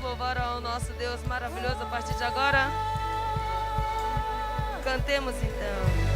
louvar ao nosso Deus maravilhoso a partir de agora? Cantemos então.「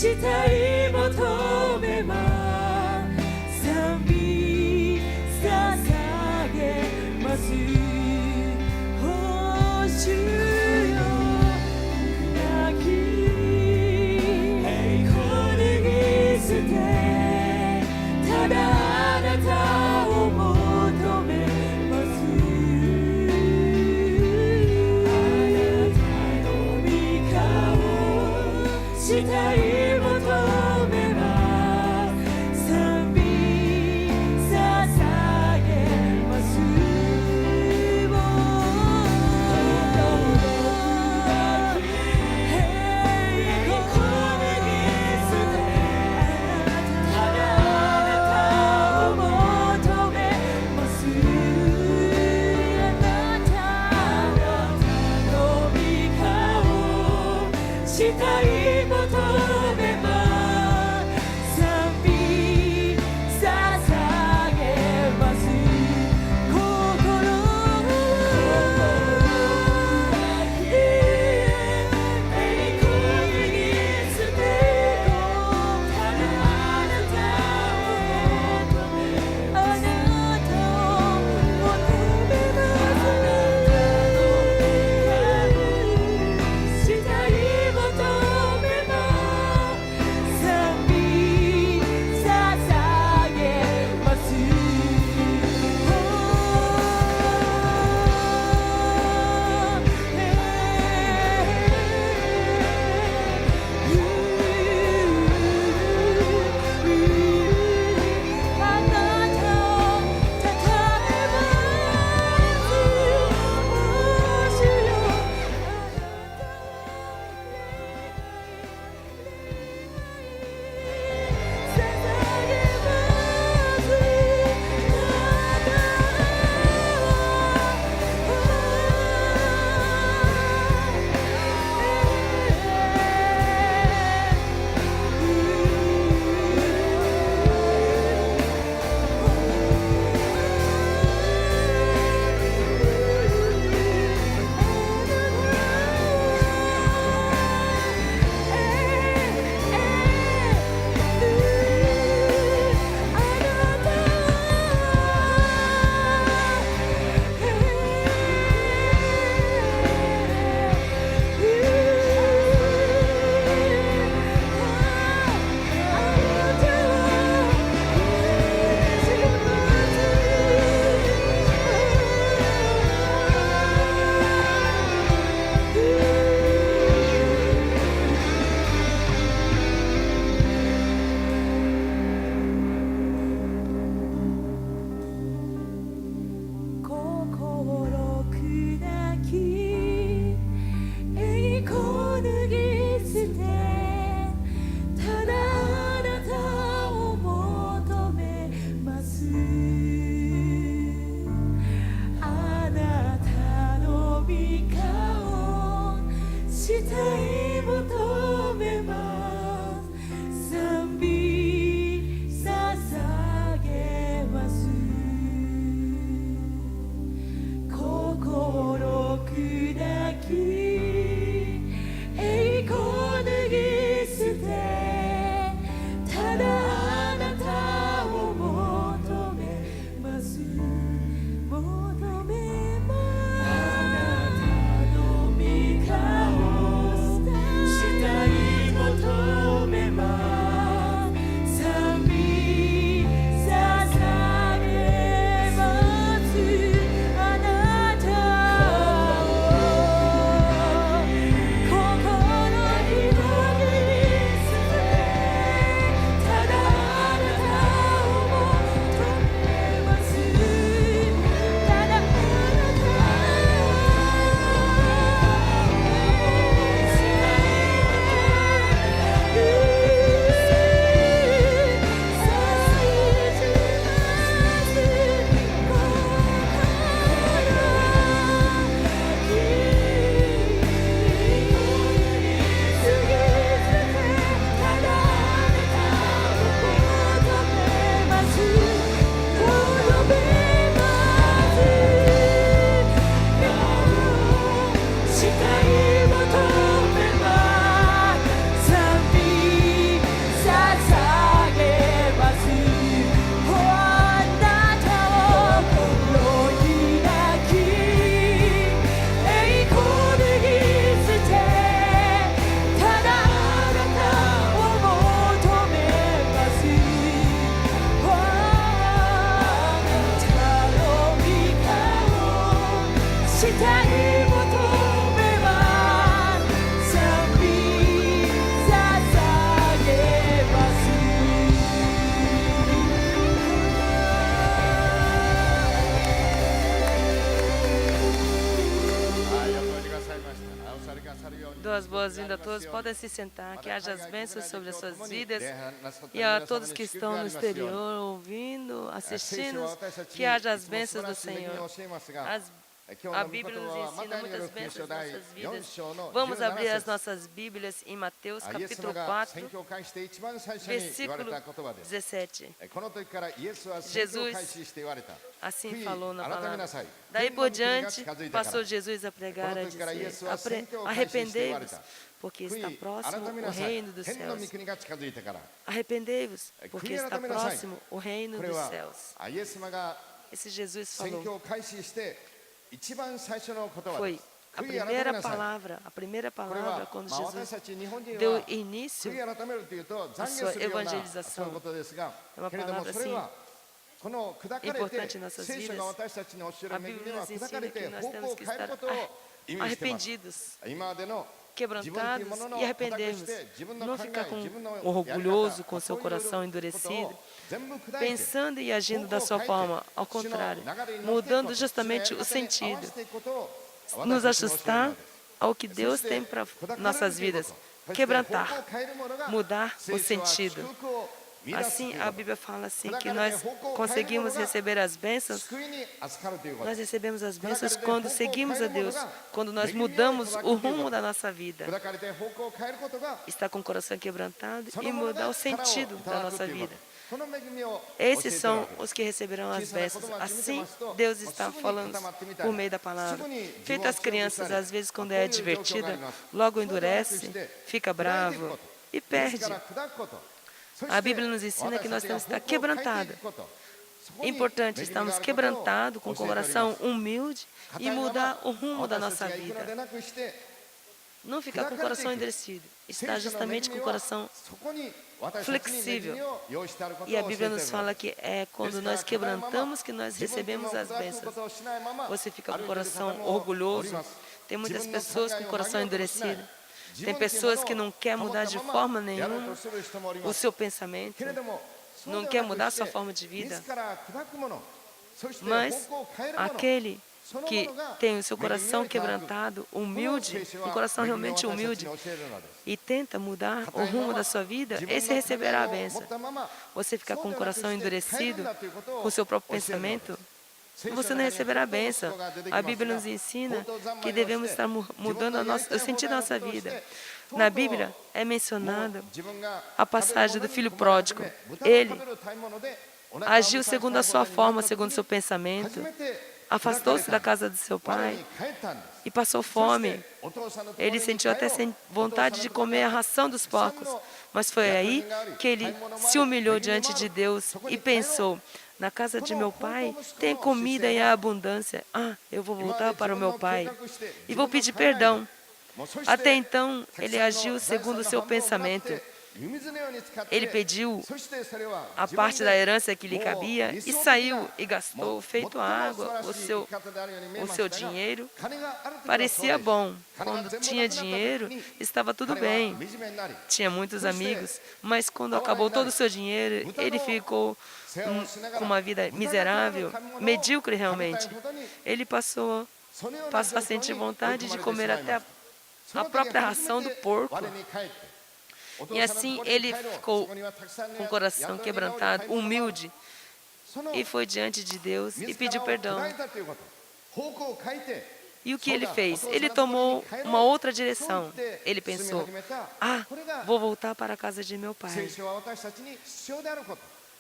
慕い求めます賛美捧げますお主よなき栄光脱ぎ捨てただあなたを求めますあなたの御顔したい求めます賛美捧げますしたい求めます賛美捧げます心栄光に捨てただあなたを求めあなたを求めますしたい求 Dou as boas-vindas a todos. Podem se sentar. Que haja as bênçãos sobre as suas vidas. E a todos que estão no exterior, ouvindo, assistindo, que haja as bênçãos do Senhor. A Bíblia nos ensina muitas bênçãos nas nossas vidas. Vamos abrir as nossas Bíblias em Mateus capítulo 4, versículo 17. Jesus assim falou na palavra. Daí por diante, passou Jesus a pregar, a dizer: arrependei-vos, porque está próximo o reino dos céus. Arrependei-vos, porque está próximo o reino dos céus. Esse Jesus falou. Foi a primeira palavra quando Jesus deu início à sua evangelização. É uma palavra assim importante em nossas vidas. A Bíblia nos ensina que nós temos que estar arrependidos, quebrantados e arrependermos. Não ficar orgulhoso com seu coração endurecido, pensando e agindo da sua forma, ao contrário, mudando justamente o sentido, nos ajustar ao que Deus tem para nossas vidas, quebrantar, mudar o sentido. Assim, a Bíblia fala assim que nós conseguimos receber as bênçãos. Nós recebemos as bênçãos quando seguimos a Deus, quando nós mudamos o rumo da nossa vida. Está com o coração quebrantado e mudar o sentido da nossa vida. Esses são os que receberão as bênçãos. Assim, Deus está falando por meio da palavra. Feito as crianças, às vezes, quando é advertida, logo endurece, fica bravo e perde. A Bíblia nos ensina que nós temos que estar quebrantados. É importante estarmos quebrantados, com o coração humilde e mudar o rumo da nossa vida. Não ficar com o coração endurecido. Estar justamente com o coração flexível. E a Bíblia nos fala que é quando nós quebrantamos que nós recebemos as bênçãos. Você fica com o coração orgulhoso. Tem muitas pessoas com o coração endurecido. Tem pessoas que não querem mudar de forma nenhuma o seu pensamento, não quer mudar a sua forma de vida. Mas aquele que tem o seu coração quebrantado, humilde, um coração realmente humilde, e tenta mudar o rumo da sua vida, esse receberá a bênção. Você ficar com o coração endurecido, com o seu próprio pensamento, você não receberá a bênção. A Bíblia nos ensina que devemos estar mudando o sentido da nossa vida. Na Bíblia é mencionada a passagem do filho pródigo. Ele agiu segundo a sua forma, segundo o seu pensamento. Afastou-se da casa de seu pai e passou fome. Ele sentiu até vontade de comer a ração dos porcos. Mas foi aí que ele se humilhou diante de Deus e pensou: na casa de meu pai tem comida em abundância. Eu vou voltar para o meu pai e vou pedir perdão. Até então, ele agiu segundo o seu pensamento. Ele pediu a parte da herança que lhe cabia e saiu e gastou, feito água, o seu dinheiro. Parecia bom. Quando tinha dinheiro, estava tudo bem. Tinha muitos amigos, mas quando acabou todo o seu dinheiro, ele ficou com uma vida miserável, medíocre realmente. Ele passou a sentir vontade de comer até a própria ração do porco. E assim ele ficou com o coração quebrantado, humilde, e foi diante de Deus e pediu perdão. E o que ele fez? Ele tomou uma outra direção. Ele pensou: vou voltar para a casa de meu pai.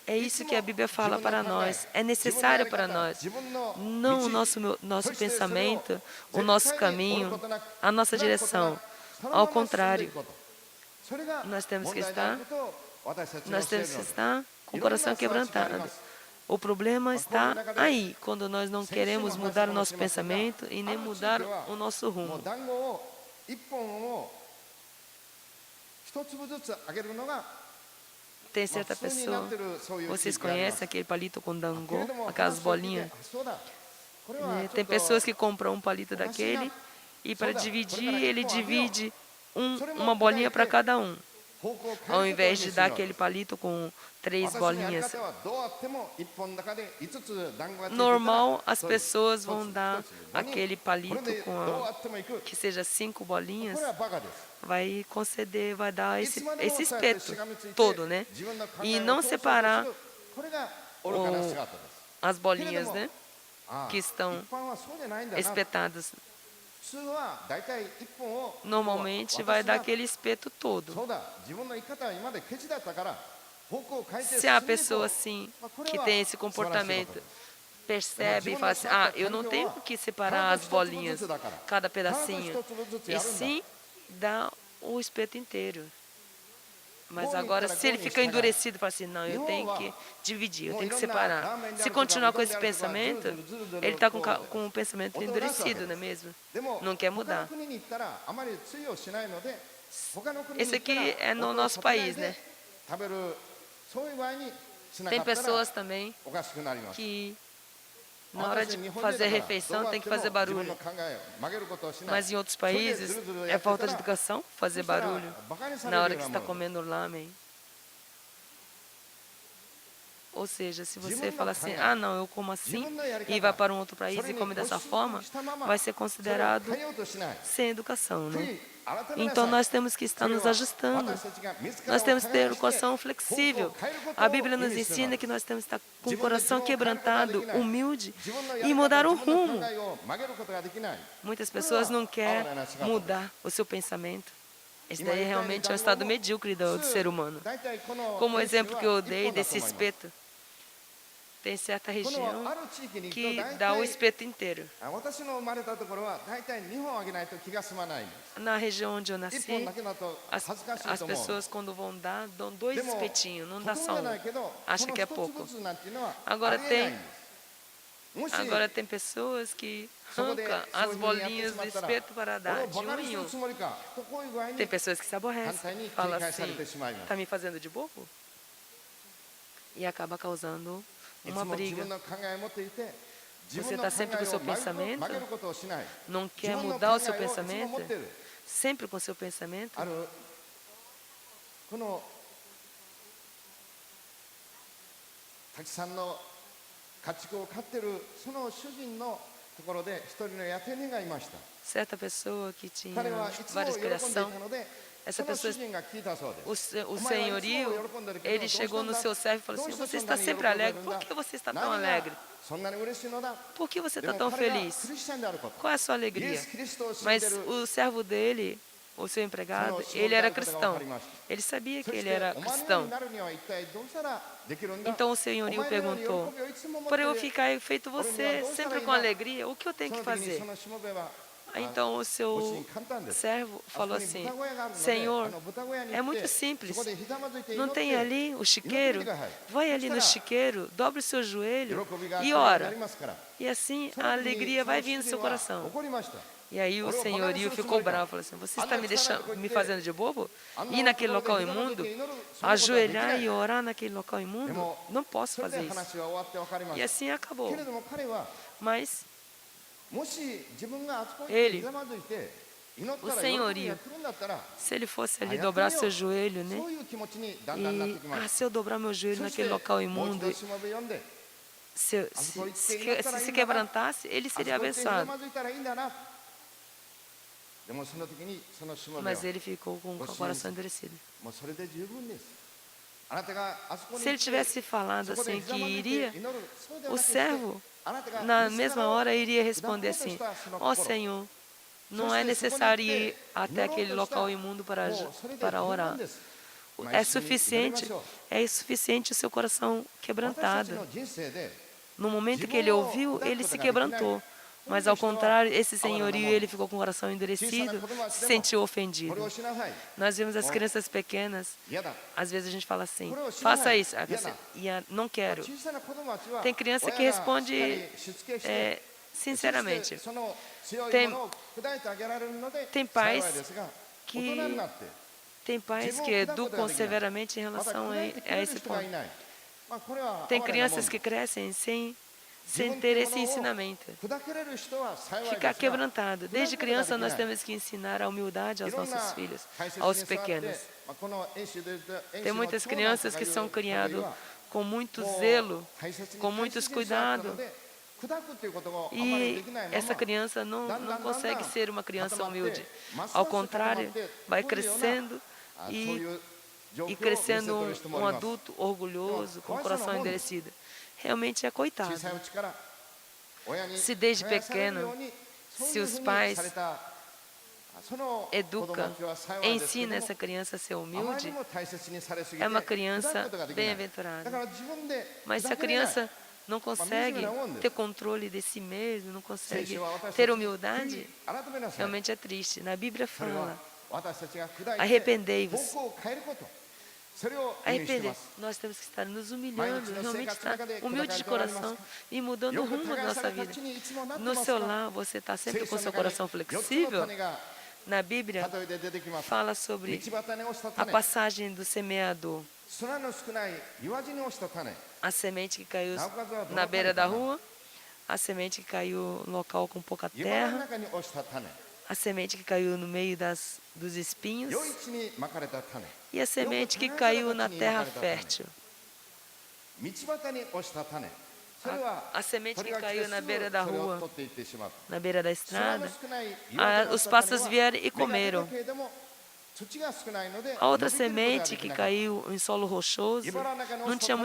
É isso que a Bíblia fala para nós. É necessário para nós. Não o nosso pensamento, o nosso caminho, a nossa direção. Ao contrário, nós temos que estar com o coração quebrantado. O problema está aí, quando nós não queremos mudar o nosso pensamento e nem mudar o nosso rumo. Tem certa pessoa, vocês conhecem aquele palito com dango, aquelas bolinhas? Tem pessoas que compram um palito daquele e para dividir, ele divide uma bolinha para cada um. ao invés de dar aquele palito com 3 bolinhas. Normal, as pessoas vão dar aquele palito que seja 5 bolinhas, vai conceder, vai dar esse espeto todo, né? E não separar as bolinhas, né? Que estão espetadas. Normalmente vai dar aquele espeto todo. Se a pessoa assim, que tem esse comportamento, percebe e fala assim, eu não tenho que separar as bolinhas, cada pedacinho, e sim dá o espeto inteiro. Mas agora, se ele fica endurecido, fala assim, não, eu tenho que dividir, eu tenho que separar. Se continuar com esse pensamento, ele está com o pensamento endurecido, não é mesmo? Não quer mudar. Esse aqui é no nosso país, né? Tem pessoas também que na hora de fazer a refeição tem que fazer barulho. Mas em outros países é falta de educação fazer barulho na hora que está comendo lamen. Ou seja, se você fala assim, não, eu como assim, e vai para um outro país e come dessa forma, vai ser considerado sem educação, né? Então nós temos que estar nos ajustando. Nós temos que ter o coração flexível. A Bíblia nos ensina que nós temos que estar com o coração quebrantado, humilde, e mudar o rumo. Muitas pessoas não querem mudar o seu pensamento. Esse daí realmente é um estado medíocre do ser humano. Como o exemplo que eu dei desse espeto. Tem certa região que dá o espeto inteiro. Na região onde eu nasci, as pessoas quando vão dar, dão 2 espetinhos, não dá só um. Acha que é pouco. Agora tem pessoas que arrancam as bolinhas do espeto para dar de um em um. Tem pessoas que se aborrecem, falam assim, está me fazendo de bobo? E acaba causando uma briga. Você está sempre com o seu pensamento, não quer mudar o seu pensamento, sempre com o seu pensamento. Certa pessoa que tinha várias criações, essa pessoa, o senhorio, ele chegou no seu servo e falou assim, você está sempre alegre, por que você está tão alegre? Por que você está tão feliz? Qual é a sua alegria? Mas o servo dele, o seu empregado, ele era cristão. Ele sabia que ele era cristão. Então o senhorio perguntou, por eu ficar feito você, sempre com alegria, o que eu tenho que fazer? Então o seu servo falou assim, Senhor, é muito simples, não tem ali o chiqueiro? Vai ali no chiqueiro, dobre o seu joelho e ora. E assim a alegria vai vir no seu coração. E aí o senhorio ficou bravo, falou assim, você está me fazendo de bobo? Ir naquele local imundo, ajoelhar e orar naquele local imundo? Não posso fazer isso. E assim acabou. Mas ele, o senhorio, se ele fosse ali dobrar seu joelho, né? E, se eu dobrar meu joelho naquele local imundo, se quebrantasse, ele seria abençoado. Mas ele ficou com o coração endurecido. Se ele tivesse falado assim que iria, o servo, na mesma hora, iria responder assim, Senhor, não é necessário ir até aquele local imundo para orar. É suficiente o seu coração quebrantado. No momento que ele ouviu, ele se quebrantou. Mas ao contrário, esse senhorio, ele ficou com o coração endurecido, se sentiu ofendido. Nós vemos as crianças pequenas, às vezes a gente fala assim, faça isso, não quero. Tem criança que responde sinceramente. Tem pais que educam severamente em relação a esse ponto. Tem crianças que crescem sem sem ter esse ensinamento. Ficar quebrantado. Desde criança nós temos que ensinar a humildade aos nossos filhos, aos pequenos. Tem muitas crianças que são criadas com muito zelo, com muitos cuidados. E essa criança não consegue ser uma criança humilde. Ao contrário, vai crescendo e crescendo um adulto orgulhoso, com o coração endurecido. Realmente é coitado. Se desde pequeno, se os pais educam, ensinam essa criança a ser humilde, é uma criança bem-aventurada. Mas se a criança não consegue ter controle de si mesmo, não consegue ter humildade, realmente é triste. Na Bíblia fala, arrependei-vos. Arrepender. Nós temos que estar nos humilhando, realmente estar humilde de coração e mudando o rumo da nossa vida. No seu lar, você está sempre com seu coração flexível? Na Bíblia, fala sobre a passagem do semeador. A semente que caiu na beira da rua, a semente que caiu no local com pouca terra, a semente que caiu no meio dos espinhos e a semente que caiu na terra fértil. A semente que caiu na beira da rua, na beira da estrada, os pássaros vieram e comeram. A outra semente que caiu em solo rochoso, não tinha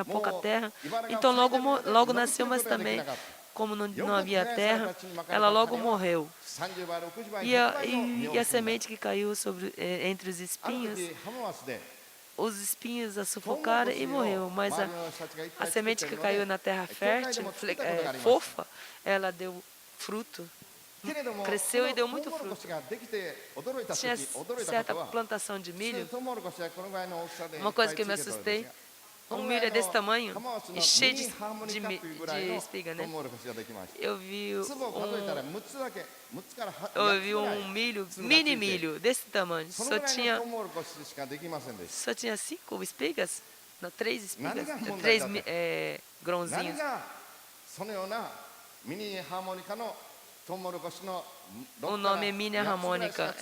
pouca terra, então logo nasceu, mas também, como não havia terra, ela logo morreu. E a semente que caiu entre os espinhos a sufocaram e morreu. Mas a semente que caiu na terra fértil, fofa, ela deu fruto. Cresceu e deu muito fruto. Tinha certa plantação de milho. Uma coisa que eu me assustei, um milho é desse tamanho e cheio de espiga, né? Eu vi um milho, mini milho, desse tamanho. Só tinha 5 espigas? Não, 3 espigas. 3 grãozinhos. O nome é mini harmônica,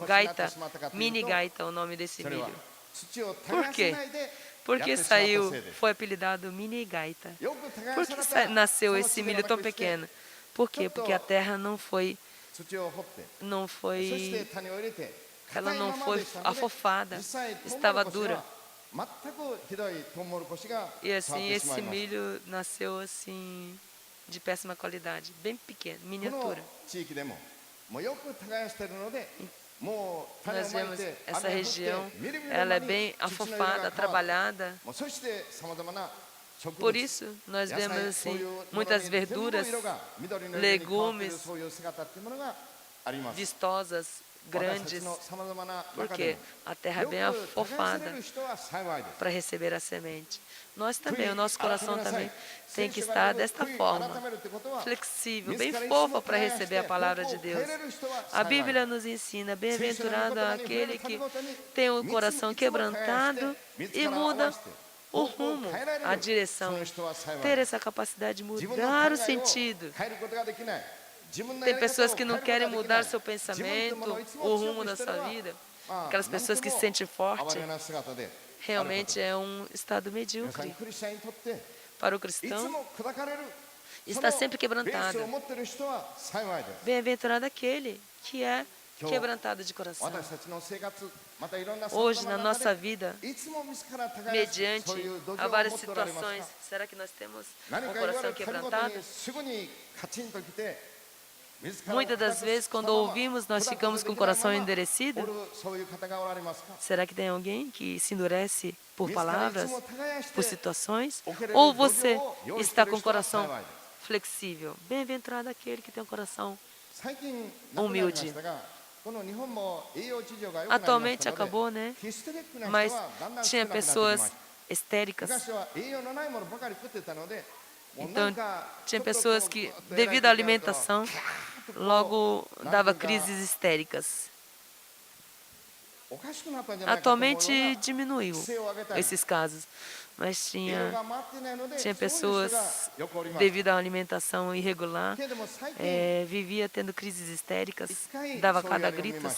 gaita, mini gaita, o nome desse milho. Por quê? Porque foi apelidado mini gaita. Por que nasceu esse milho tão pequeno? Por quê? Porque a terra ela não foi afofada, estava dura. E assim, esse milho nasceu assim, de péssima qualidade, bem pequeno, miniatura. Nós vemos essa região, ela é bem afofada, trabalhada. Por isso, nós vemos assim, muitas verduras, legumes vistosas, grandes, porque a terra é bem afofada para receber a semente. Nós também, o nosso coração também tem que estar desta forma, flexível, bem fofa para receber a palavra de Deus. A Bíblia nos ensina, bem-aventurado aquele que tem o coração quebrantado e muda o rumo, a direção. Ter essa capacidade de mudar o sentido. Tem pessoas que não querem mudar seu pensamento, o rumo da sua vida. Aquelas pessoas que se sentem fortes. Realmente é um estado medíocre. Para o cristão, está sempre quebrantado. Bem-aventurado aquele que é quebrantado de coração. Hoje, na nossa vida, mediante a várias situações, será que nós temos um coração quebrantado? Muitas das vezes, quando ouvimos, nós ficamos com o coração endurecido. Será que tem alguém que se endurece por palavras, por situações? Ou você está com o coração flexível? Bem-aventurado aquele que tem um coração humilde. Atualmente acabou, né? Mas tinha pessoas histéricas. Então, tinha pessoas que, devido à alimentação, logo dava crises histéricas. Atualmente diminuiu esses casos, mas tinha pessoas, devido à alimentação irregular, vivia tendo crises histéricas, dava cada gritos.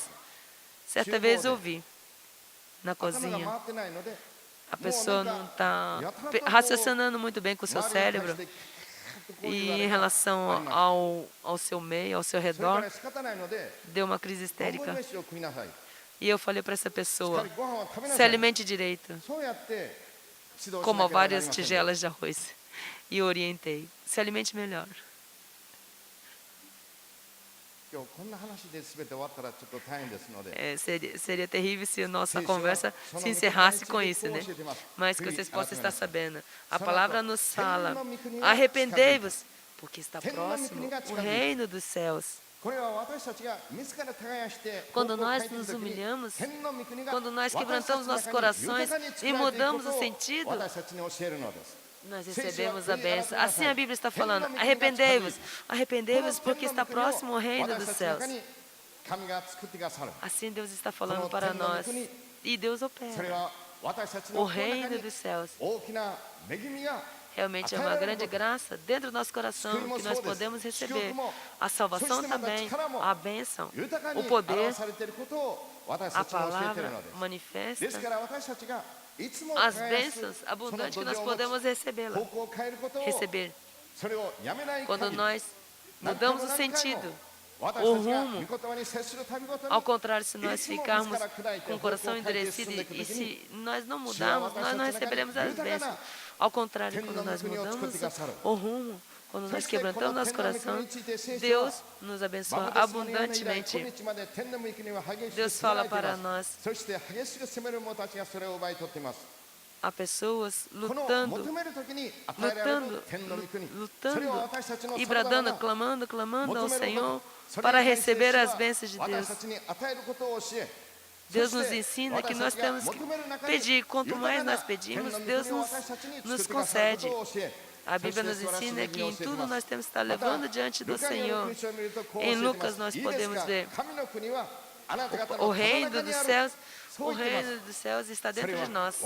Certa vez eu vi na cozinha, a pessoa não está raciocinando muito bem com o seu cérebro e em relação ao seu meio, ao seu redor, deu uma crise histérica. E eu falei para essa pessoa, se alimente direito, coma várias tigelas de arroz. E orientei, se alimente melhor. Seria terrível se a nossa conversa se encerrasse com isso, né? Mas que vocês possam estar sabendo. A palavra nos fala, arrependei-vos, porque está próximo o reino dos céus. Quando nós nos humilhamos, quando nós quebrantamos nossos corações e mudamos o sentido, nós recebemos a bênção. Assim a Bíblia está falando, arrependei-vos, arrependei-vos porque está próximo o reino dos céus. Assim Deus está falando para nós. E Deus opera. O reino dos céus realmente é uma grande graça dentro do nosso coração que nós podemos receber. A salvação também, a bênção, o poder, a palavra manifesta as bênçãos abundantes que nós podemos receber. Quando nós mudamos o sentido, o rumo, ao contrário, se nós ficarmos com o coração endurecido e se nós não mudarmos, nós não receberemos as bênçãos. Ao contrário, quando nós mudamos o rumo, quando nós quebrantamos nosso coração, Deus nos abençoa abundantemente. Deus fala para nós. Há pessoas lutando e bradando, clamando ao Senhor para receber as bênçãos de Deus. Deus nos ensina que nós temos que pedir. Quanto mais nós pedimos, Deus nos concede. A Bíblia nos ensina que em tudo nós temos que estar levando diante do Senhor. Em Lucas nós podemos ver o reino dos céus está dentro de nós.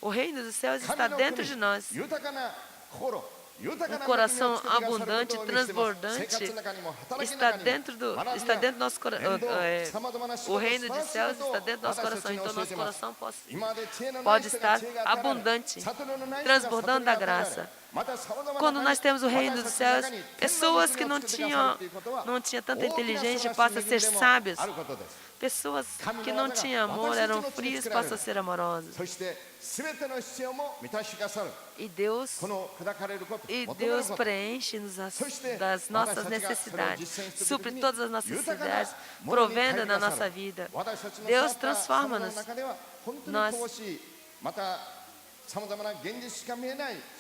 O reino dos céus está dentro de nós. Um coração abundante, transbordante, está dentro do nosso coração. O reino dos céus está dentro do nosso coração. Então, nosso coração pode estar abundante, transbordando da graça. Quando nós temos o reino dos céus, pessoas que não tinham tanta inteligência passam a ser sábios. Pessoas que não tinham amor, eram frias, passam a ser amorosas. E Deus preenche-nos das nossas necessidades, supre todas as nossas necessidades, provendo na nossa vida. Deus transforma-nos.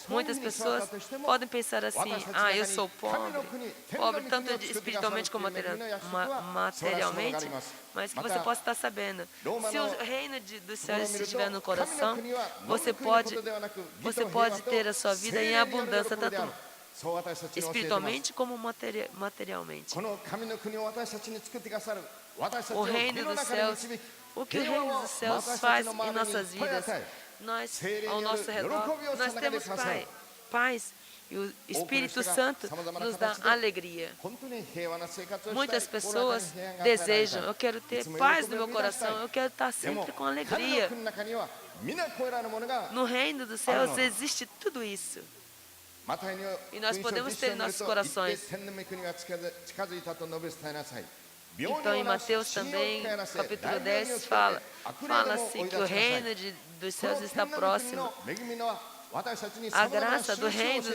Muitas pessoas podem pensar assim, eu sou pobre tanto espiritualmente como materialmente, mas que você possa estar sabendo, se o reino dos céus estiver no coração, você pode ter a sua vida em abundância, tanto espiritualmente como materialmente. O reino dos céus, o que o reino dos céus faz em nossas vidas? Nós, ao nosso redor, nós temos paz e o Espírito Santo nos dá alegria. Muitas pessoas desejam, eu quero ter paz no meu coração, eu quero estar sempre com alegria. No reino dos céus existe tudo isso. E nós podemos ter em nossos corações. Então, em Mateus também, capítulo 10, fala-se que o reino dos céus está próximo. A graça do reino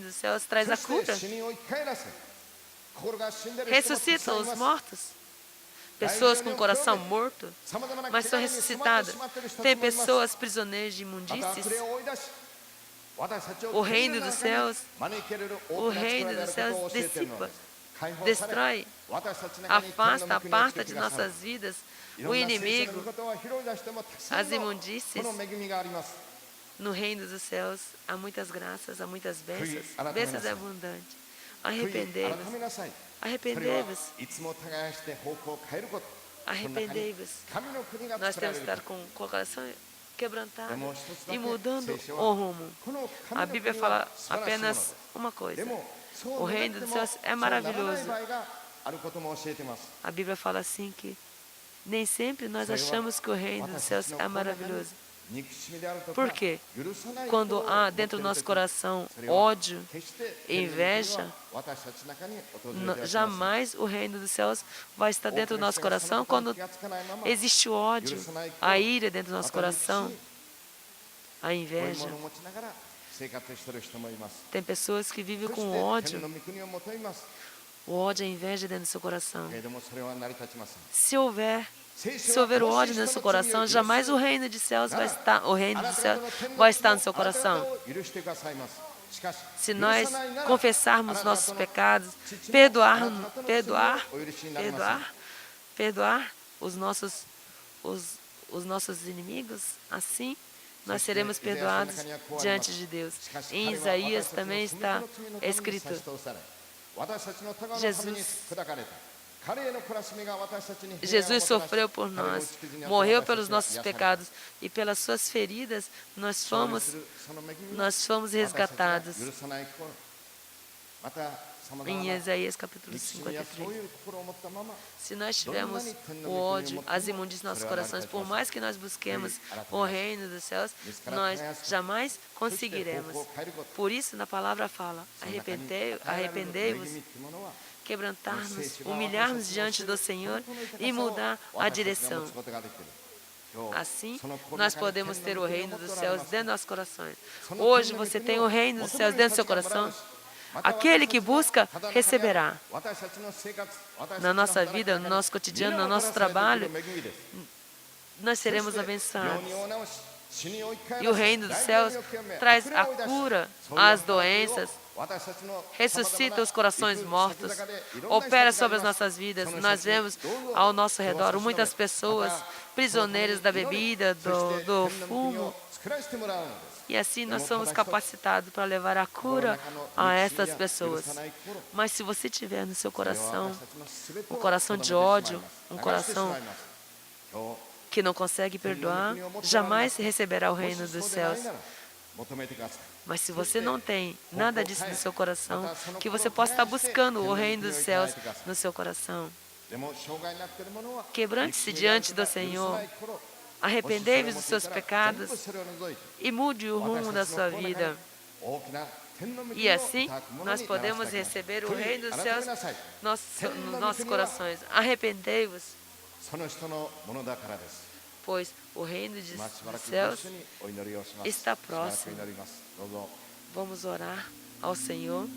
dos céus, traz a cura. Ressuscita os mortos. Pessoas com o coração morto, mas são ressuscitadas. Tem pessoas prisioneiras de imundícies. O reino dos céus dissipa, destrói, aparta de nossas vidas o inimigo, as imundícies. No reino dos céus há muitas graças, há muitas bênçãos, bênçãos abundantes. arrependei-vos, arrependei-vos, arrependei-vos. Nós temos que estar com o coração quebrantado e mudando o rumo. A Bíblia fala apenas uma coisa: o reino dos céus é maravilhoso. A Bíblia fala assim que nem sempre nós achamos que o reino dos céus é maravilhoso. Por quê? Quando há dentro do nosso coração ódio e inveja, jamais o reino dos céus vai estar dentro do nosso coração. Quando existe o ódio, a ira dentro do nosso coração, a inveja. Tem pessoas que vivem com ódio. O ódio e a inveja dentro do seu coração. Se houver o ódio no seu coração, jamais o reino dos céus vai estar no seu coração. Se nós confessarmos nossos pecados, perdoar os nossos inimigos, assim nós seremos perdoados diante de Deus. Em Isaías também está escrito: Jesus sofreu por nós, morreu pelos nossos pecados, e pelas suas feridas nós fomos resgatados. Em Isaías capítulo 53. Se nós tivermos o ódio, as imundícias nos nossos corações, por mais que nós busquemos o reino dos céus, nós jamais conseguiremos. Por isso, na palavra fala: arrependei-vos, quebrantar-nos, humilhar-nos diante do Senhor e mudar a direção. Assim, nós podemos ter o reino dos céus dentro dos nossos corações. Hoje você tem o reino dos céus dentro do seu coração. Aquele que busca, receberá. Na nossa vida, no nosso cotidiano, no nosso trabalho, nós seremos abençoados. E o reino dos céus traz a cura às doenças, ressuscita os corações mortos, opera sobre as nossas vidas. Nós vemos ao nosso redor muitas pessoas prisioneiras da bebida, do fumo. E assim nós somos capacitados para levar a cura a essas pessoas. Mas se você tiver no seu coração um coração de ódio, um coração que não consegue perdoar, jamais receberá o reino dos céus. Mas se você não tem nada disso no seu coração, que você possa estar buscando o reino dos céus no seu coração. Quebrante-se diante do Senhor. Arrependei-vos dos seus pecados e mude o rumo da sua vida. E assim, nós podemos receber o reino dos céus nos nossos corações. Arrependei-vos, pois o reino dos céus está próximo. Vamos orar ao Senhor.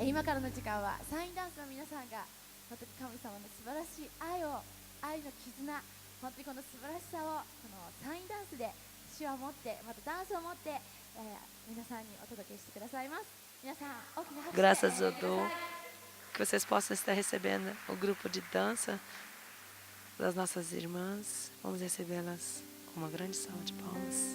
今からの時間はサインダンスの皆さんが本当に神様の素晴らしい愛の絆、本当にこの素晴らしさをこのサインダンスで主を持って、またダンスを持って、皆さんにお届けしてくださいます。皆さん大きな拍手で Graças eu dou que vocês possam estar recebendo o grupo de dança das nossas irmãs. Vamos recebê-las com uma grande salva de palmas.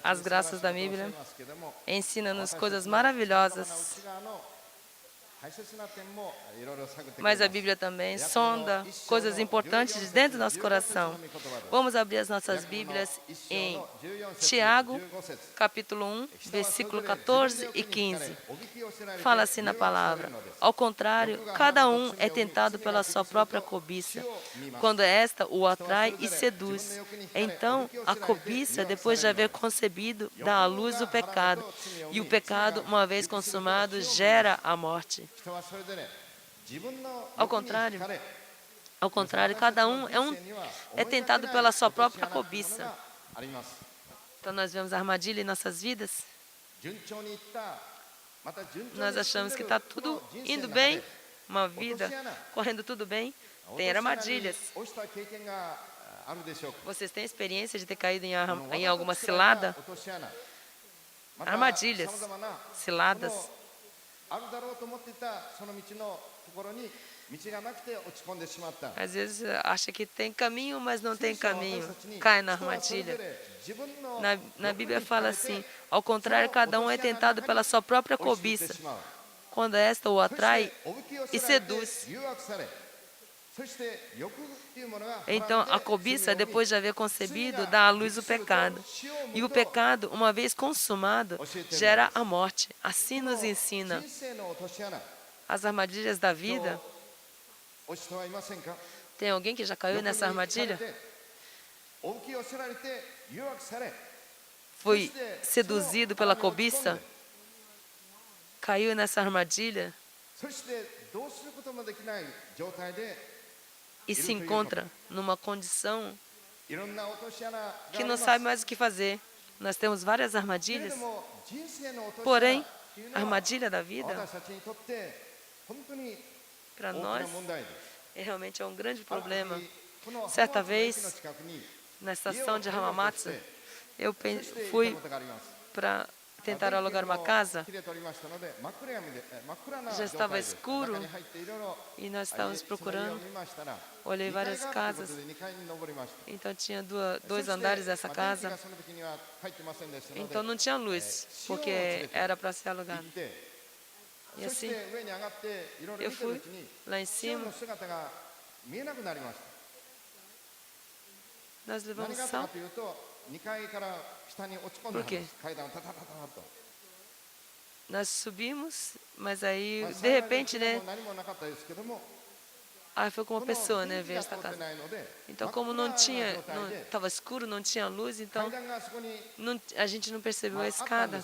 As graças da Bíblia ensinam-nos coisas maravilhosas. Mas a Bíblia também sonda coisas importantes de dentro do nosso coração. Vamos abrir as nossas Bíblias em Tiago, capítulo 1, versículo 14 e 15. Fala assim na palavra: ao contrário, cada um é tentado pela sua própria cobiça, quando esta o atrai e seduz. Então, a cobiça, depois de haver concebido, dá à luz o pecado. E o pecado, uma vez consumado, gera a morte. Ao contrário, cada um é tentado pela sua própria cobiça. Então, nós vemos a armadilha em nossas vidas. Nós achamos que está tudo indo bem, uma vida correndo tudo bem. Tem armadilhas. Vocês têm experiência de ter caído em alguma cilada? Armadilhas, ciladas. Às vezes acha que tem caminho, mas não tem caminho. Cai na armadilha. Na Bíblia fala assim: ao contrário, cada um é tentado pela sua própria cobiça, quando esta o atrai e seduz. Então, a cobiça, depois de haver concebido, dá à luz o pecado. E o pecado, uma vez consumado, gera a morte. Assim nos ensina. As armadilhas da vida. Tem alguém que já caiu nessa armadilha? Foi seduzido pela cobiça? Caiu nessa armadilha? E se encontra numa condição que não sabe mais o que fazer. Nós temos várias armadilhas. Porém, a armadilha da vida, para nós, realmente é um grande problema. Certa vez, na estação de Hamamatsu, eu fui para tentar alugar uma casa. Já estava escuro e nós estávamos procurando. Olhei várias casas. Então tinha dois andares dessa casa. Então não tinha luz, porque era para ser alugado. E assim, eu fui lá em cima. Nós levamos sal. Por quê? Nós subimos, mas aí, de repente, né? Aí foi com uma pessoa, né, ver esta casa. Então, como estava escuro, não tinha luz, então a gente não percebeu a escada.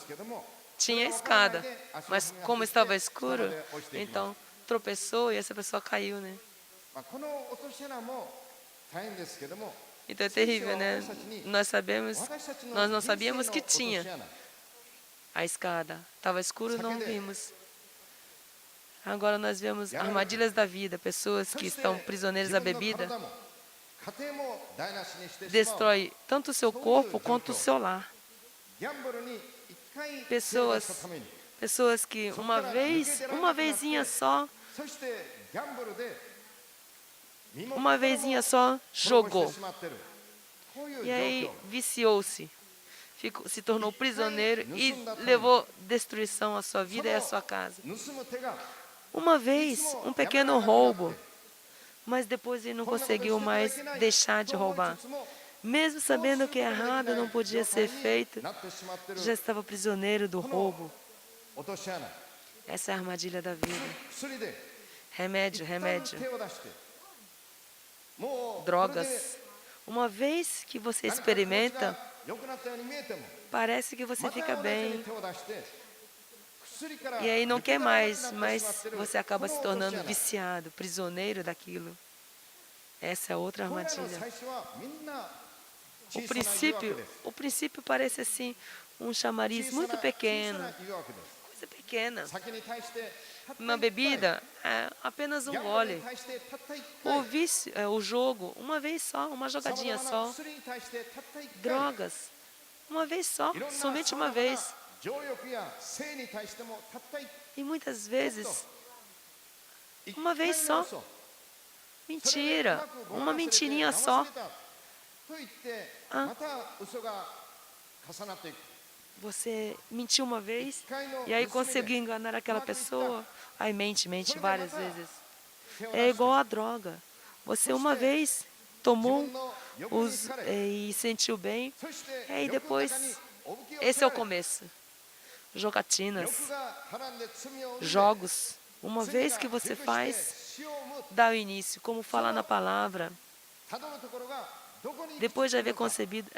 Tinha a escada, mas como estava escuro, então tropeçou e essa pessoa caiu, né? Então é terrível, né? Nós não sabíamos que tinha a escada. Estava escuro, não vimos. Agora nós vemos armadilhas da vida, pessoas que estão prisioneiras da bebida. Destrói tanto o seu corpo quanto o seu lar. Pessoas que uma vezinha só jogou. E aí viciou-se, se tornou prisioneiro e levou destruição à sua vida e à sua casa. Uma vez, um pequeno roubo, mas depois ele não conseguiu mais deixar de roubar. Mesmo sabendo que errado não podia ser feito, já estava prisioneiro do roubo. Essa é a armadilha da vida. Remédio. Drogas. Uma vez que você experimenta, parece que você fica bem. E aí não quer mais, mas você acaba se tornando viciado, prisioneiro daquilo. Essa é outra armadilha. O princípio parece assim, um chamariz muito pequeno, coisa pequena. Uma bebida é apenas um gole. O vício, o jogo, uma vez só, uma jogadinha só. Drogas, uma vez só, somente uma vez. E muitas vezes, uma vez só. Mentira, uma mentirinha só. Ah, você mentiu uma vez e aí conseguiu enganar aquela pessoa. Aí mente várias vezes. É igual a droga. Você uma vez tomou e sentiu bem, e aí depois, esse é o começo. Jogatinas, jogos. Uma vez que você faz, dá o início, como fala na palavra. Depois de haver concebido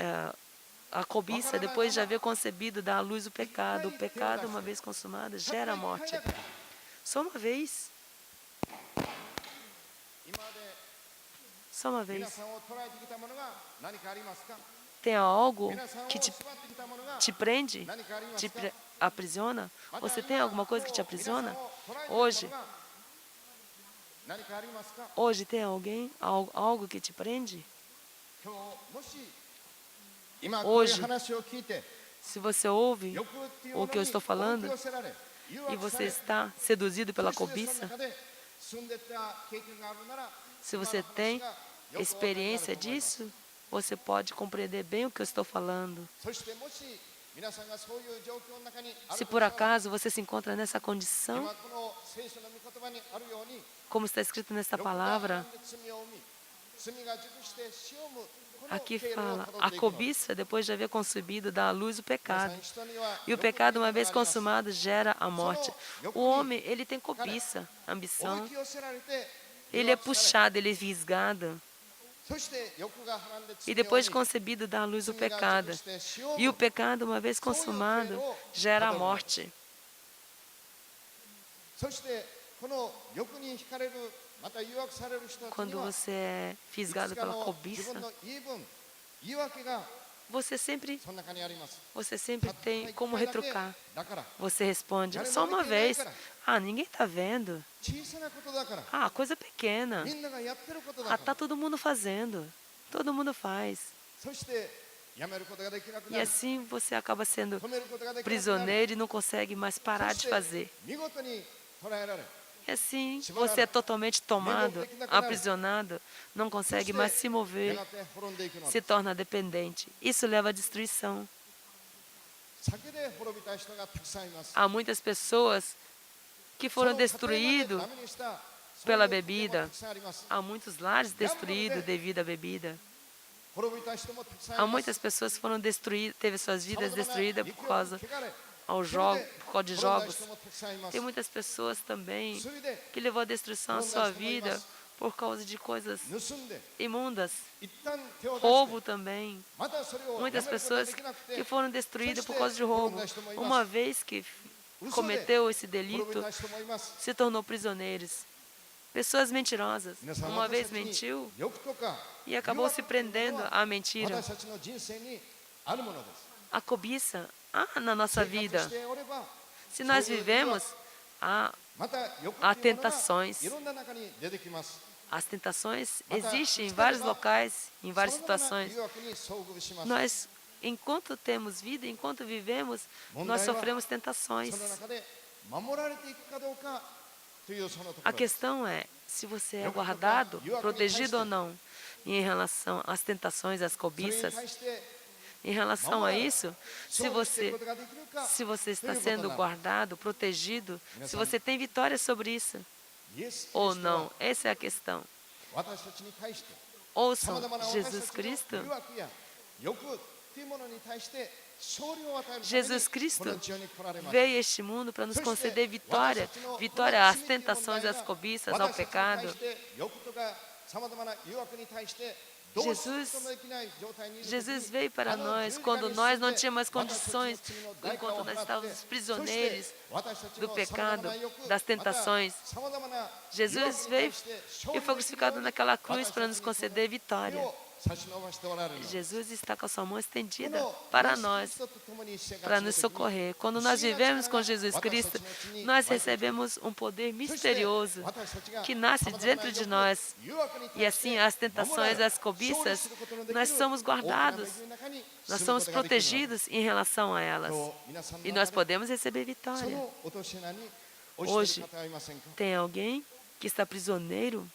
a cobiça, depois de haver concebido, dá à luz o pecado. O pecado, uma vez consumado, gera a morte. Só uma vez. Só uma vez. Tem algo que te prende, aprisiona? Você tem alguma coisa que te aprisiona? Hoje tem algo que te prende? Hoje, se você ouve o que eu estou falando e você está seduzido pela cobiça, se você tem experiência disso, você pode compreender bem o que eu estou falando. Se por acaso você se encontra nessa condição, como está escrito nesta palavra, aqui fala, a cobiça, depois de haver concebido, dá à luz o pecado. E o pecado, uma vez consumado, gera a morte. O homem, ele tem cobiça, ambição. Ele é puxado, ele é visgado. E depois de concebido, dá à luz o pecado. E o pecado, uma vez consumado, gera a morte. Quando você é fisgado pela cobiça, você sempre tem como retrucar. Você responde, só uma vez. Ah, ninguém está vendo. Ah, coisa pequena. Ah, está todo mundo fazendo. Todo mundo faz. E assim você acaba sendo prisioneiro e não consegue mais parar de fazer. E assim você é totalmente tomado, aprisionado, não consegue mais se mover, se torna dependente. Isso leva à destruição. Há muitas pessoas que foram destruídas pela bebida. Há muitos lares destruídos devido à bebida. Há muitas pessoas que foram destruídas, teve suas vidas destruídas por causa de jogos. Tem muitas pessoas também que levou à destruição a sua vida por causa de coisas imundas. Roubo também. Muitas pessoas que foram destruídas por causa de roubo. Uma vez que cometeu esse delito, se tornou prisioneiros. Pessoas mentirosas. Uma vez mentiu e acabou se prendendo à mentira. A cobiça há na nossa vida. Se nós vivemos, há tentações. As tentações existem em vários locais, em várias situações. Nós, enquanto temos vida, enquanto vivemos, nós sofremos tentações. A questão é se você é guardado, protegido ou não, em relação às tentações, às cobiças. Em relação a isso, se você está sendo guardado, protegido, se você tem vitória sobre isso ou não, essa é a questão. Ouçam, Jesus Cristo. Jesus Cristo veio a este mundo para nos conceder vitória às tentações, às cobiças, ao pecado. Jesus veio para nós quando nós não tínhamos condições, enquanto nós estávamos prisioneiros do pecado, das tentações. Jesus veio e foi crucificado naquela cruz para nos conceder vitória. Jesus está com a sua mão estendida para nós, para nos socorrer. Quando nós vivemos com Jesus Cristo, nós recebemos um poder misterioso que nasce dentro de nós. E assim, as tentações, as cobiças, nós somos guardados, nós somos protegidos em relação a elas. E nós podemos receber vitória. Hoje, tem alguém que está prisioneiro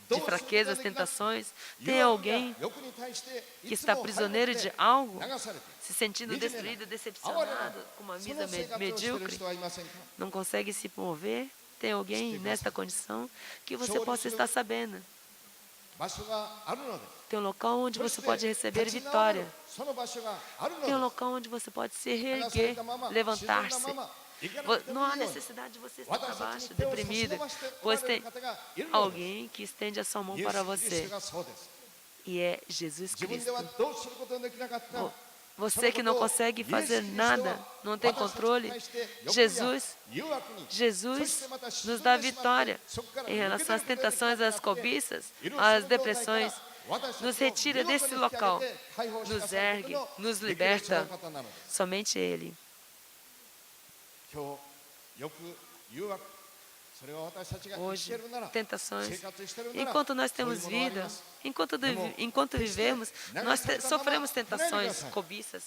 de fraquezas, tentações. Tem alguém que está prisioneiro de algo, se sentindo destruído, decepcionado, com uma vida medíocre, não consegue se mover? Tem alguém nesta condição que você possa estar sabendo? Tem um local onde você pode receber vitória. Tem um local onde você pode se reerguer, levantar-se. Não há necessidade de você estar abaixo, deprimido, pois tem alguém que estende a sua mão para você. E é Jesus Cristo. Você que não consegue fazer nada, não tem controle, Jesus nos dá vitória em relação às tentações, às cobiças, às depressões. Nos retira desse local, nos ergue, nos liberta. Somente Ele. Hoje, tentações. Enquanto nós temos vida, enquanto vivemos, nós sofremos tentações, cobiças.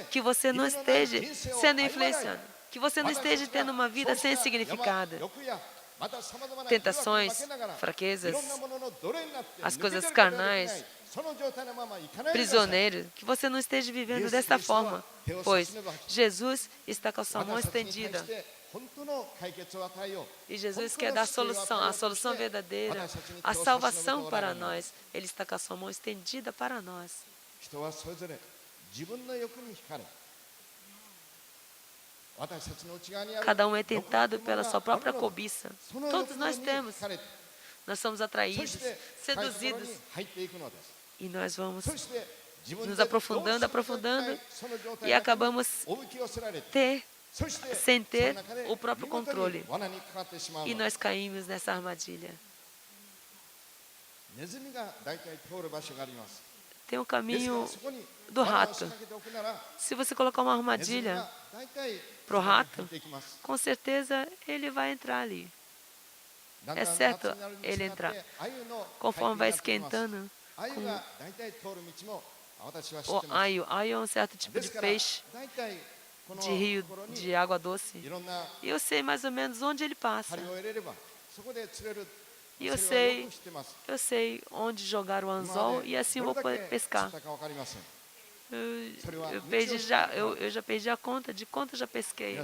Que você não esteja sendo influenciado, que você não esteja tendo uma vida sem significado. Tentações, fraquezas, as coisas carnais, prisioneiro, que você não esteja vivendo desta forma, pois Jesus está com a sua mão estendida. E Jesus quer dar a solução verdadeira, a salvação para nós. Ele está com a sua mão estendida para nós. Cada um é tentado pela sua própria cobiça. Todos nós temos. Nós somos atraídos, seduzidos. E nós vamos nos aprofundando, e acabamos sem ter o próprio controle. E nós caímos nessa armadilha. Tem um caminho do rato. Se você colocar uma armadilha para o rato, com certeza ele vai entrar ali. É certo ele entrar. Conforme vai esquentando, o aio é um certo tipo de peixe de rio de água doce. E eu sei mais ou menos onde ele passa. E eu sei onde jogar o anzol e assim eu vou poder pescar. Eu já perdi a conta de quanto eu já pesquei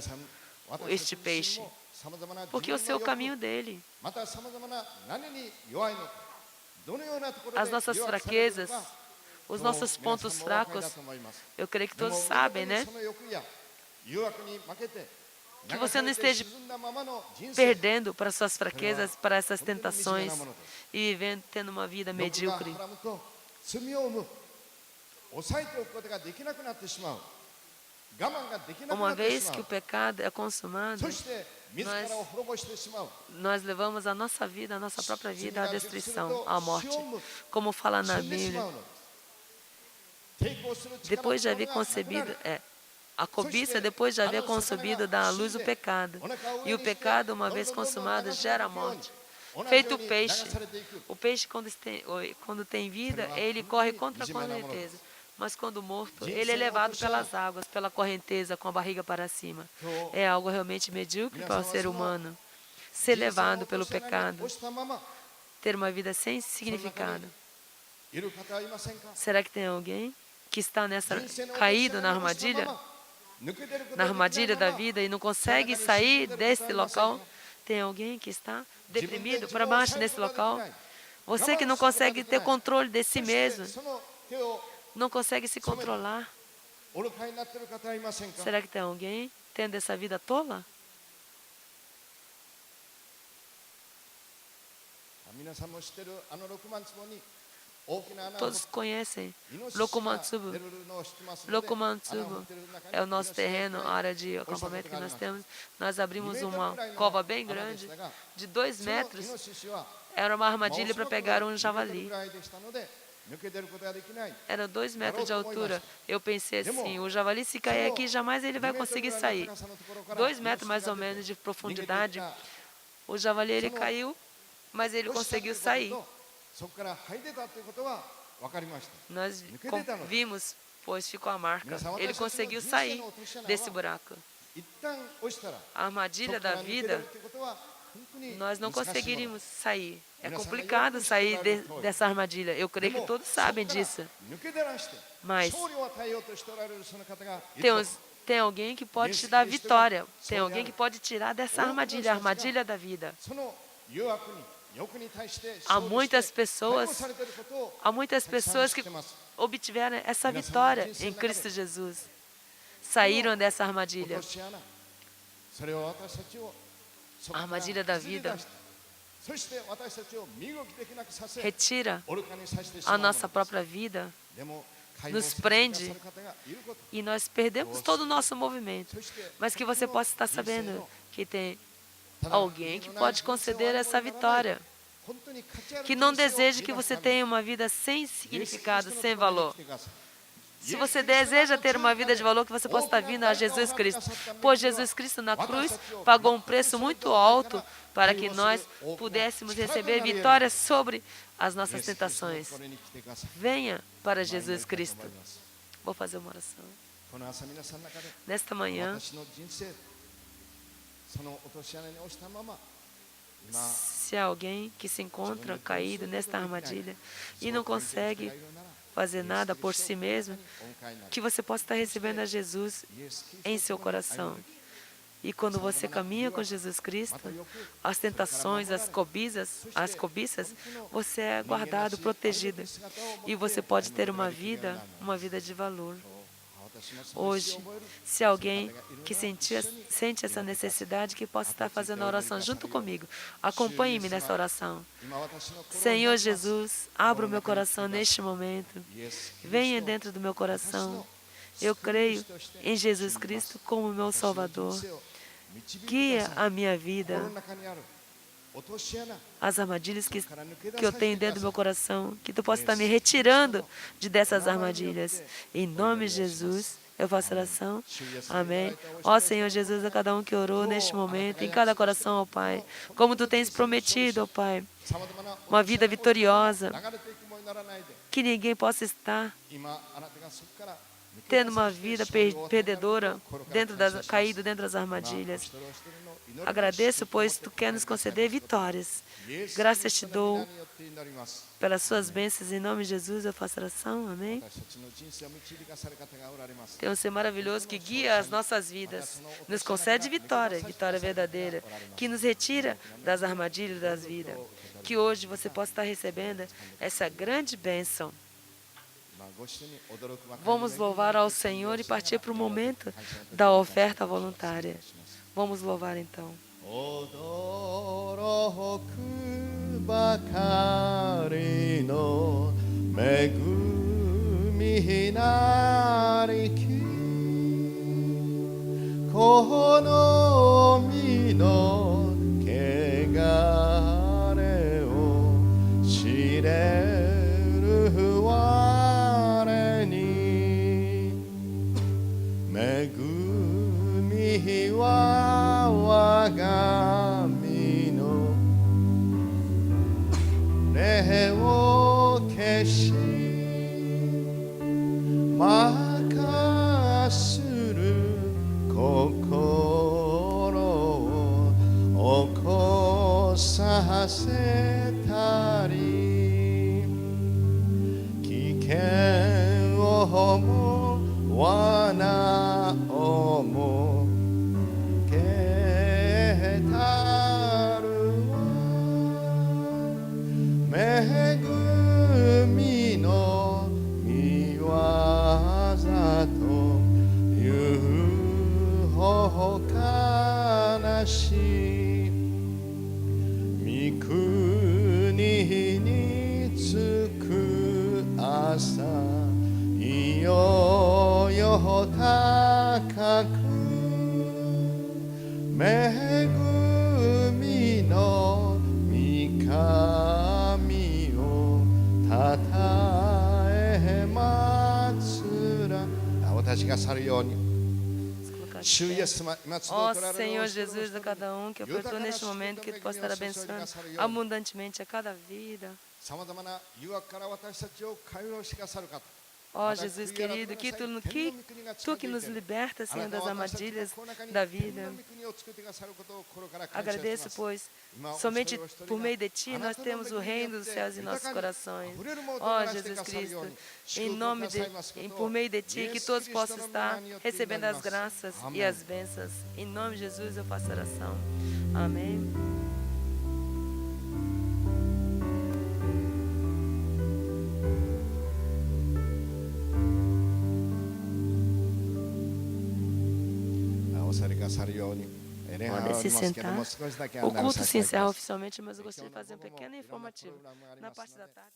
este peixe. Porque eu sei o caminho dele. As nossas fraquezas, os nossos pontos fracos, eu creio que todos sabem, né? Que você não esteja perdendo para suas fraquezas, para essas tentações e vivendo, tendo uma vida medíocre. Uma vez que o pecado é consumado, nós levamos a nossa vida, a nossa própria vida à destruição, à morte. Como fala na Bíblia, depois de haver concebido, a cobiça, depois de haver concebido, dá à luz o pecado. E o pecado, uma vez consumado, gera a morte. Feito o peixe quando tem vida, ele corre contra a correnteza. Mas quando morto, ele é levado pelas águas, pela correnteza, com a barriga para cima. É algo realmente medíocre para o ser humano. Ser levado pelo pecado, ter uma vida sem significado. Será que tem alguém que está caído na armadilha da vida e não consegue sair desse local? Tem alguém que está deprimido para baixo nesse local? Você que não consegue ter controle de si mesmo, não consegue se controlar. Será que tem alguém tendo essa vida tola? Todos conhecem Rokumantsubo. Rokumantsubo é o nosso terreno, a área de acampamento que nós temos. Nós abrimos uma cova bem grande, de 2 metros. Era uma armadilha para pegar um javali. Era 2 metros de altura. Eu pensei assim, o javali se cair aqui, jamais ele vai conseguir sair. 2 metros mais ou menos de profundidade. O javali ele caiu, mas ele conseguiu sair. Nós vimos, pois ficou a marca. Ele conseguiu sair desse buraco. A armadilha da vida nós não conseguiríamos sair. É complicado sair dessa armadilha. Eu creio que todos sabem disso. Mas tem alguém que pode te dar vitória. Tem alguém que pode tirar dessa armadilha, a armadilha da vida. Há muitas pessoas que obtiveram essa vitória em Cristo Jesus. Saíram dessa armadilha. A armadilha da vida retira a nossa própria vida, nos prende e nós perdemos todo o nosso movimento. Mas que você possa estar sabendo que tem alguém que pode conceder essa vitória, que não deseja que você tenha uma vida sem significado, sem valor. Se você deseja ter uma vida de valor, que você possa estar vindo a Jesus Cristo. Pois Jesus Cristo na cruz pagou um preço muito alto para que nós pudéssemos receber vitória sobre as nossas tentações. Venha para Jesus Cristo. Vou fazer uma oração. Nesta manhã, se há alguém que se encontra caído nesta armadilha e não consegue fazer nada por si mesmo, que você possa estar recebendo a Jesus em seu coração. E quando você caminha com Jesus Cristo, as tentações, as cobiças, você é guardado, protegido. E você pode ter uma vida de valor. Hoje, se alguém que sente essa necessidade, que possa estar fazendo a oração junto comigo, acompanhe-me nessa oração. Senhor Jesus, abra o meu coração neste momento. Venha dentro do meu coração. Eu creio em Jesus Cristo como meu Salvador. Guia a minha vida. As armadilhas que eu tenho dentro do meu coração, que tu possa estar me retirando dessas armadilhas. Em nome de Jesus, eu faço oração. Amém. Ó Senhor Jesus, a cada um que orou neste momento, em cada coração, ó Pai, como tu tens prometido, ó Pai, uma vida vitoriosa, que ninguém possa estar tendo uma vida perdedora, caído dentro das armadilhas. Agradeço, pois tu quer nos conceder vitórias. Graças te dou pelas suas bênçãos. Em nome de Jesus eu faço oração. Amém. Tem um ser maravilhoso que guia as nossas vidas. Nos concede vitória verdadeira, que nos retira das armadilhas das vidas. Que hoje você possa estar recebendo essa grande bênção. Vamos louvar ao Senhor e partir para o momento da oferta voluntária. Vamos louvar então. Ó Senhor Jesus, a cada um que ofertou neste momento, que tu possa estar abençoando abundantemente a cada vida. Ó Jesus querido, Tu que nos liberta, Senhor, das armadilhas da vida. Agradeço, pois somente por meio de Ti nós temos o reino dos céus em nossos corações. Ó Jesus Cristo, por meio de Ti, que todos possam estar recebendo as graças e as bênçãos. Em nome de Jesus eu faço oração. Amém. Podem se sentar. O culto se encerra oficialmente, mas eu gostaria de fazer um pequeno informativo. Na parte da tarde.